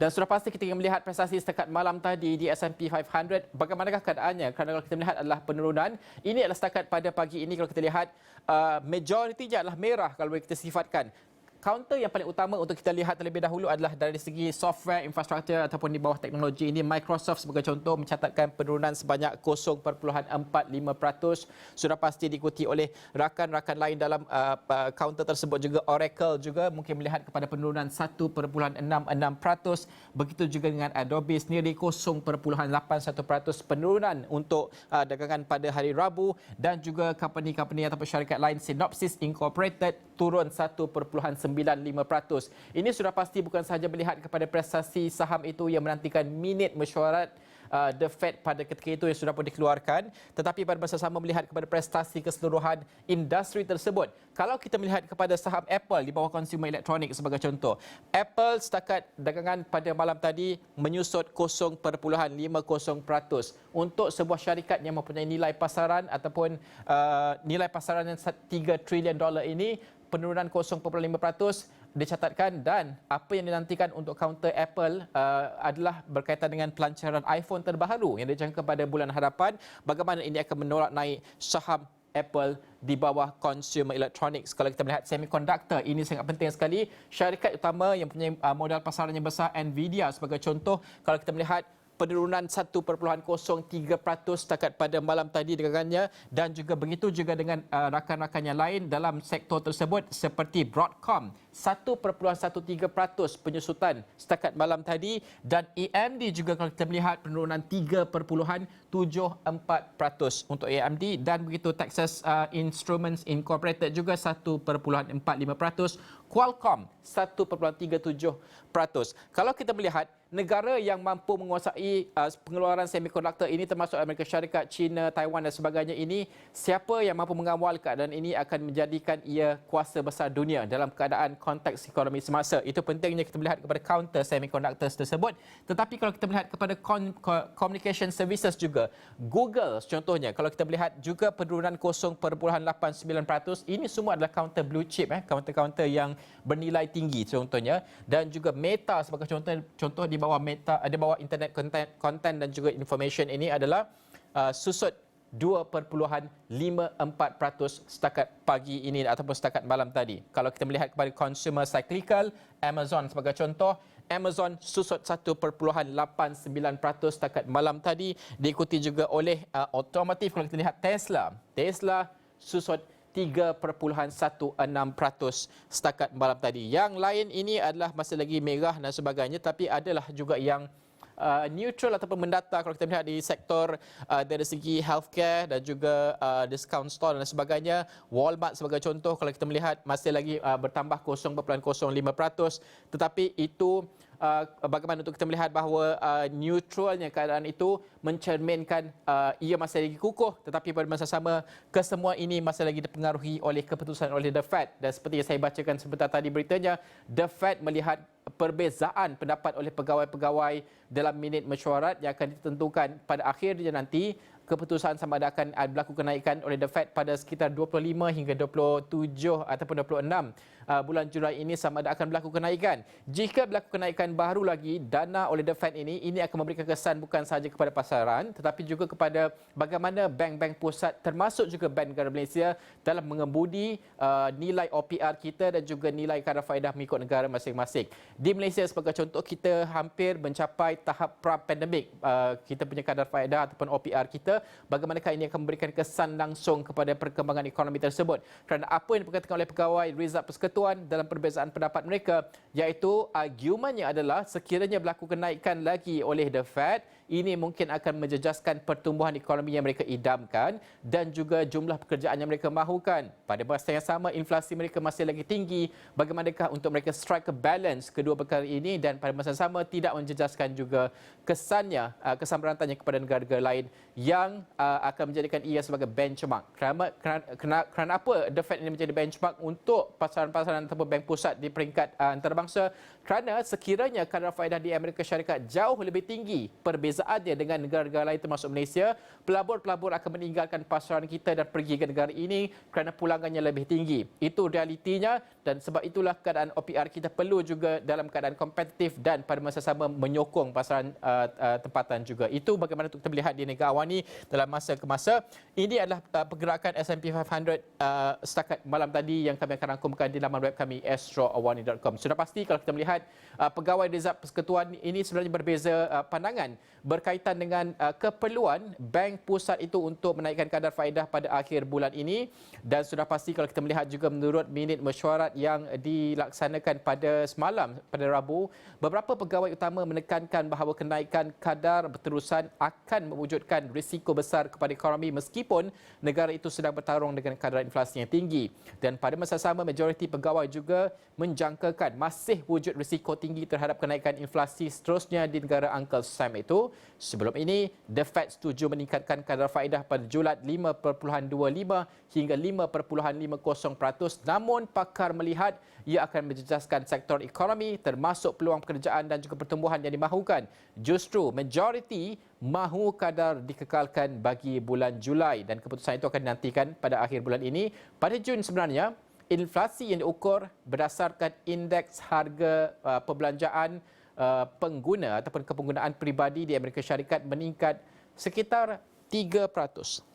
Dan sudah pasti kita ingin melihat prestasi setakat malam tadi di S&P 500. Bagaimanakah keadaannya? Kerana kalau kita melihat adalah penurunan. Ini adalah setakat pada pagi ini kalau kita lihat majoritinya adalah merah kalau boleh kita sifatkan. Counter yang paling utama untuk kita lihat terlebih dahulu adalah dari segi software, infrastruktur ataupun di bawah teknologi ini. Microsoft sebagai contoh mencatatkan penurunan sebanyak 0.45%. Sudah pasti diikuti oleh rakan-rakan lain dalam counter tersebut juga. Oracle juga mungkin melihat kepada penurunan 1.66%. Begitu juga dengan Adobe sendiri 0.81% penurunan untuk dagangan pada hari Rabu. Dan juga company-company ataupun syarikat lain Synopsys Incorporated turun 1.95%. Ini sudah pasti bukan sahaja melihat kepada prestasi saham itu yang menantikan minit mesyuarat The Fed pada ketika itu yang sudah pun dikeluarkan, tetapi pada masa sama melihat kepada prestasi keseluruhan industri tersebut. Kalau kita melihat kepada saham Apple di bawah consumer elektronik sebagai contoh, Apple setakat dagangan pada malam tadi menyusut 0.50%. Untuk sebuah syarikat yang mempunyai nilai pasaran ataupun nilai pasaran yang $3 trilion ini, penurunan 0.5% dicatatkan. Dan apa yang dinantikan untuk counter Apple adalah berkaitan dengan pelancaran iPhone terbaru yang dijangka pada bulan hadapan. Bagaimana ini akan menolak naik saham Apple di bawah consumer electronics. Kalau kita melihat semiconductor, ini sangat penting sekali. Syarikat utama yang punya modal pasaran yang besar, Nvidia sebagai contoh, kalau kita melihat penurunan 1.03% setakat pada malam tadi dagangannya. Dan juga begitu juga dengan rakan-rakan yang lain dalam sektor tersebut seperti Broadcom, 1.13% penyusutan setakat malam tadi. Dan AMD juga kalau kita melihat penurunan 3.74% untuk AMD. Dan begitu Texas Instruments Incorporated juga 1.45%. Qualcomm 1.37%. Kalau kita melihat negara yang mampu menguasai pengeluaran semiconductor ini termasuk Amerika Syarikat, China, Taiwan dan sebagainya ini, siapa yang mampu mengawal keadaan ini akan menjadikan ia kuasa besar dunia dalam keadaan konteks ekonomi semasa. Itu pentingnya kita melihat kepada counter semiconductor tersebut. Tetapi kalau kita melihat kepada communication services juga, Google contohnya, kalau kita melihat juga penurunan 0.89%, ini semua adalah counter blue chip, counter-counter yang bernilai tinggi contohnya. Dan juga Meta sebagai contoh di bawah Meta, di bawah internet content dan juga information ini adalah susut 2.54% setakat pagi ini ataupun setakat malam tadi. Kalau kita melihat kepada consumer cyclical, Amazon sebagai contoh, Amazon susut 1.89% setakat malam tadi, diikuti juga oleh otomotif. Kalau kita lihat Tesla susut 3.16% setakat malam tadi. Yang lain ini adalah masih lagi merah dan sebagainya, tapi adalah juga yang neutral ataupun mendata. Kalau kita melihat di sektor dari segi healthcare dan juga discount store dan sebagainya, Walmart sebagai contoh, kalau kita melihat masih lagi bertambah 0.05%, tetapi itu bagaimana untuk kita melihat bahawa neutralnya keadaan itu mencerminkan ia masih lagi kukuh, tetapi pada masa sama kesemua ini masih lagi dipengaruhi oleh keputusan oleh The Fed. Dan seperti yang saya bacakan sebentar tadi beritanya, The Fed melihat perbezaan pendapat oleh pegawai-pegawai dalam minit mesyuarat yang akan ditentukan pada akhirnya nanti. Keputusan sama ada akan berlaku kenaikan oleh The Fed pada sekitar 25 hingga 27 ataupun 26 bulan Julai ini, sama ada akan berlaku kenaikan. Jika berlaku kenaikan baru lagi dana oleh The Fed ini akan memberikan kesan bukan sahaja kepada pasaran tetapi juga kepada bagaimana bank-bank pusat termasuk juga Bank Negara Malaysia dalam mengemudi nilai OPR kita dan juga nilai kadar faedah mengikut negara masing-masing. Di Malaysia sebagai contoh, kita hampir mencapai tahap pra-pandemik. Kita punya kadar faedah ataupun OPR kita, bagaimanakah ini akan memberikan kesan langsung kepada perkembangan ekonomi tersebut. Kerana apa yang diperkatakan oleh pegawai Rizal Persekutuan dalam perbezaan pendapat mereka, iaitu argumennya adalah sekiranya berlaku kenaikan lagi oleh The Fed, ini mungkin akan menjejaskan pertumbuhan ekonomi yang mereka idamkan dan juga jumlah pekerjaan yang mereka mahukan. Pada masa yang sama, inflasi mereka masih lagi tinggi. Bagaimanakah untuk mereka strike a balance kedua perkara ini dan pada masa sama tidak menjejaskan juga kesannya, kesan berantannya kepada negara-negara lain yang akan menjadikan ia sebagai benchmark. Kerana apa The Fed ini menjadi benchmark untuk pasaran-pasaran ataupun bank pusat di peringkat antarabangsa? kerana sekiranya kadar faedah di Amerika Syarikat jauh lebih tinggi perbezaannya dengan negara-negara lain termasuk Malaysia, pelabur-pelabur akan meninggalkan pasaran kita dan pergi ke negara ini kerana pulangannya lebih tinggi. Itu realitinya dan sebab itulah keadaan OPR kita perlu juga dalam keadaan kompetitif dan pada masa sama menyokong pasaran tempatan juga. Itu bagaimana kita melihat di negara awal ini dalam masa ke masa. Ini adalah pergerakan S&P 500 setakat malam tadi yang kami akan rangkumkan di laman web kami astroawani.com. Sudah pasti kalau kita melihat pegawai Rezab Persekutuan ini sebenarnya berbeza pandangan berkaitan dengan keperluan bank pusat itu untuk menaikkan kadar faedah pada akhir bulan ini, dan sudah pasti kalau kita melihat juga menurut minit mesyuarat yang dilaksanakan pada semalam pada Rabu, beberapa pegawai utama menekankan bahawa kenaikan kadar berterusan akan mewujudkan risiko besar kepada ekonomi meskipun negara itu sedang bertarung dengan kadar inflasi yang tinggi. Dan pada masa sama majoriti pegawai juga menjangkakan masih wujud risiko tinggi terhadap kenaikan inflasi seterusnya di negara Uncle Sam itu. Sebelum ini, The Fed setuju meningkatkan kadar faedah pada Julai 5.25 hingga 5.50%. Namun pakar melihat ia akan menjejaskan sektor ekonomi termasuk peluang pekerjaan dan juga pertumbuhan yang dimahukan. Justru majoriti mahu kadar dikekalkan bagi bulan Julai dan keputusan itu akan dinantikan pada akhir bulan ini. Pada Jun sebenarnya, inflasi yang diukur berdasarkan indeks harga perbelanjaan pengguna ataupun kepenggunaan peribadi di Amerika Syarikat meningkat sekitar 3%.